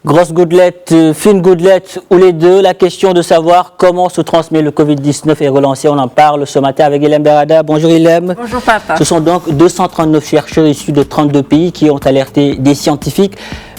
Grosse gouttelette, fine gouttelette ou les deux, la question de savoir comment se transmet le Covid-19 est relancée. On en parle ce matin avec Ilem Berada. Bonjour Ilem. Bonjour papa. Ce sont donc 239 chercheurs issus de 32 pays qui ont alerté des scientifiques,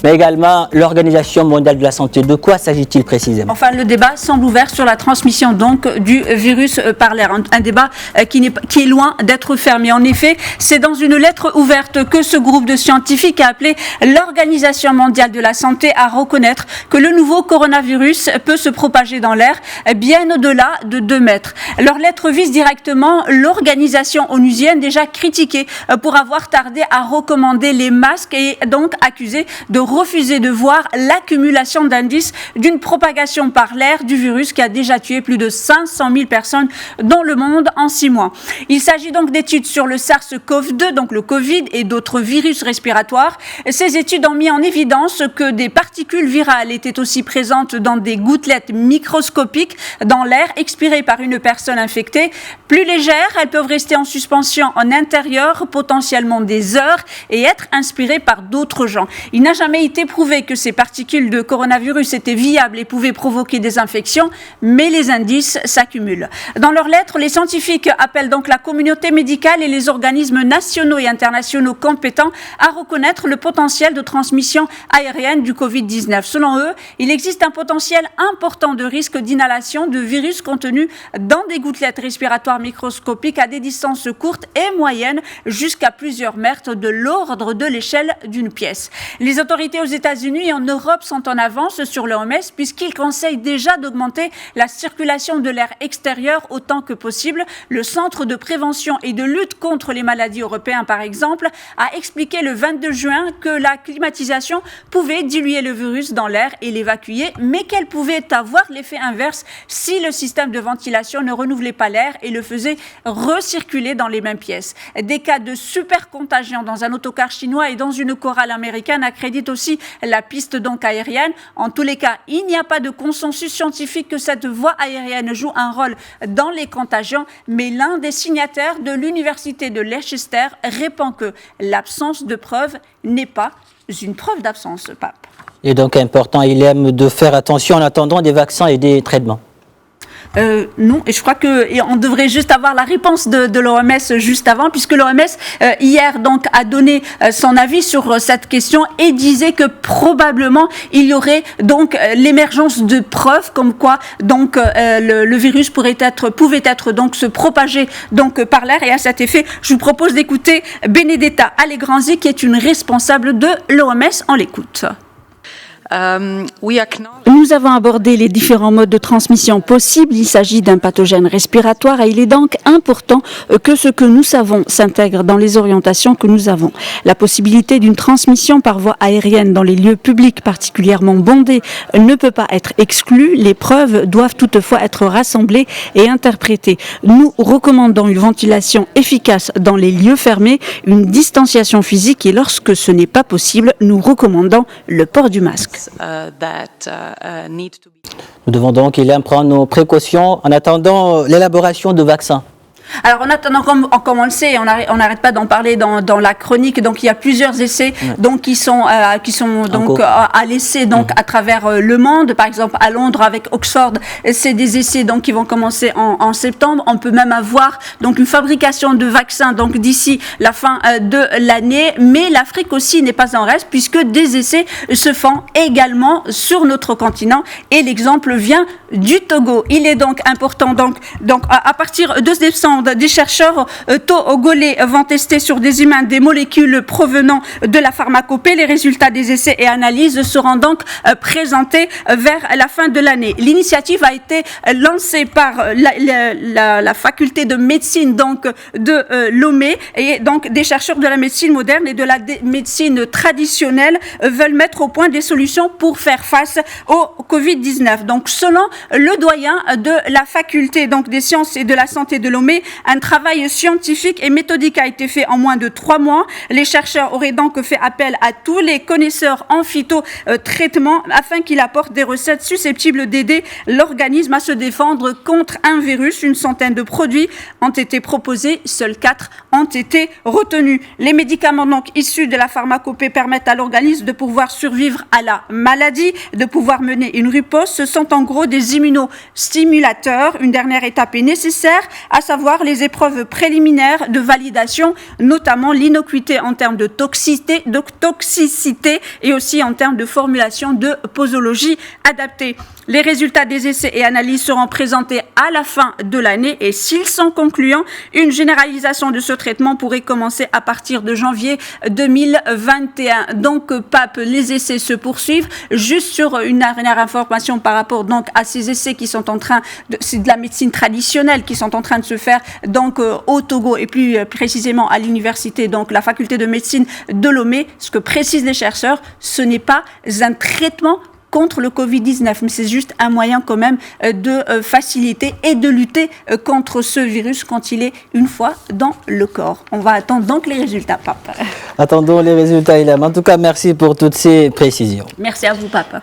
mais également l'Organisation mondiale de la santé. De quoi s'agit-il précisément? Enfin, le débat semble ouvert sur la transmission donc du virus par l'air. Un débat qui est loin d'être fermé. En effet, c'est dans une lettre ouverte que ce groupe de scientifiques a appelé l'Organisation mondiale de la santé à reconnaître que le nouveau coronavirus peut se propager dans l'air bien au-delà de 2 mètres. Leur lettre vise directement l'organisation onusienne déjà critiquée pour avoir tardé à recommander les masques et donc accusée de refuser de voir l'accumulation d'indices d'une propagation par l'air du virus qui a déjà tué plus de 500 000 personnes dans le monde en 6 mois. Il s'agit donc d'études sur le SARS-CoV-2, donc le Covid et d'autres virus respiratoires. Ces études ont mis en évidence que des particules virales étaient aussi présentes dans des gouttelettes microscopiques dans l'air expiré par une personne infectée. Plus légères, elles peuvent rester en suspension en intérieur potentiellement des heures et être inspirées par d'autres gens. Il n'a jamais été prouvé que ces particules de coronavirus étaient viables et pouvaient provoquer des infections, mais les indices s'accumulent. Dans leur lettre, les scientifiques appellent donc la communauté médicale et les organismes nationaux et internationaux compétents à reconnaître le potentiel de transmission aérienne du Covid-19. Selon eux, il existe un potentiel important de risque d'inhalation de virus contenus dans des gouttelettes respiratoires microscopiques à des distances courtes et moyennes jusqu'à plusieurs mètres de l'ordre de l'échelle d'une pièce. Les autorités aux États-Unis et en Europe sont en avance sur l'OMS puisqu'ils conseillent déjà d'augmenter la circulation de l'air extérieur autant que possible. Le Centre de prévention et de lutte contre les maladies européen, par exemple, a expliqué le 22 juin que la climatisation pouvait diluer le virus dans l'air et l'évacuer, mais qu'elle pouvait avoir l'effet inverse si le système de ventilation ne renouvelait pas l'air et le faisait recirculer dans les mêmes pièces. Des cas de supercontagion dans un autocar chinois et dans une chorale américaine accréditent aussi la piste donc aérienne. En tous les cas, il n'y a pas de consensus scientifique que cette voie aérienne joue un rôle dans les contagions, mais l'un des signataires de l'université de Leicester répond que l'absence de preuve n'est pas une preuve d'absence, pape. Il est donc important, Ilem, de faire attention en attendant des vaccins et des traitements. Non, et je crois qu'on devrait juste avoir la réponse de l'OMS juste avant, puisque l'OMS hier donc a donné son avis sur cette question et disait que probablement il y aurait donc l'émergence de preuves comme quoi donc le virus pouvait être donc se propager donc par l'air. Et à cet effet, je vous propose d'écouter Benedetta Allegranzi, qui est une responsable de l'OMS. On l'écoute. Nous avons abordé les différents modes de transmission possibles. Il s'agit d'un pathogène respiratoire et il est donc important que ce que nous savons s'intègre dans les orientations que nous avons. La possibilité d'une transmission par voie aérienne dans les lieux publics particulièrement bondés ne peut pas être exclue. Les preuves doivent toutefois être rassemblées et interprétées. Nous recommandons une ventilation efficace dans les lieux fermés, une distanciation physique et lorsque ce n'est pas possible, nous recommandons le port du masque. Nous devons donc, Ilem, prendre nos précautions en attendant l'élaboration de vaccins. Alors en attendant, comme on le sait, on n'arrête pas d'en parler dans la chronique. Donc il y a plusieurs essais donc qui sont donc à l'essai donc à travers le monde. Par exemple à Londres avec Oxford, c'est des essais donc qui vont commencer en septembre. On peut même avoir donc une fabrication de vaccins donc d'ici la fin de l'année. Mais l'Afrique aussi n'est pas en reste puisque des essais se font également sur notre continent. Et l'exemple vient du Togo. Il est donc important donc à partir de décembre, des chercheurs togolais vont tester sur des humains des molécules provenant de la pharmacopée. Les résultats des essais et analyses seront donc présentés vers la fin de l'année. L'initiative a été lancée par la faculté de médecine donc de Lomé et donc des chercheurs de la médecine moderne et de la médecine traditionnelle veulent mettre au point des solutions pour faire face au Covid-19. Donc selon le doyen de la faculté donc des sciences et de la santé de Lomé, Un travail scientifique et méthodique a été fait en moins de 3 mois. Les chercheurs auraient donc fait appel à tous les connaisseurs en phytotraitement afin qu'ils apportent des recettes susceptibles d'aider l'organisme à se défendre contre un virus. Une centaine de produits ont été proposés, seuls 4 ont été retenus. Les médicaments donc issus de la pharmacopée permettent à l'organisme de pouvoir survivre à la maladie, de pouvoir mener une riposte. Ce sont en gros des immunostimulateurs. Une dernière étape est nécessaire, à savoir les épreuves préliminaires de validation, notamment l'innocuité en termes de toxicité et aussi en termes de formulation de posologie adaptée. Les résultats des essais et analyses seront présentés à la fin de l'année et s'ils sont concluants, une généralisation de ce traitement pourrait commencer à partir de janvier 2021. Donc, Pape, les essais se poursuivent. Juste sur une dernière information par rapport donc à ces essais qui sont en train c'est de la médecine traditionnelle qui sont en train de se faire donc au Togo et plus précisément à l'université, donc la faculté de médecine de Lomé. Ce que précisent les chercheurs, ce n'est pas un traitement contre le Covid-19, mais c'est juste un moyen quand même de faciliter et de lutter contre ce virus quand il est une fois dans le corps. On va attendre donc les résultats, Pape. Attendons les résultats, Ilham. En tout cas, merci pour toutes ces précisions. Merci à vous, Pape.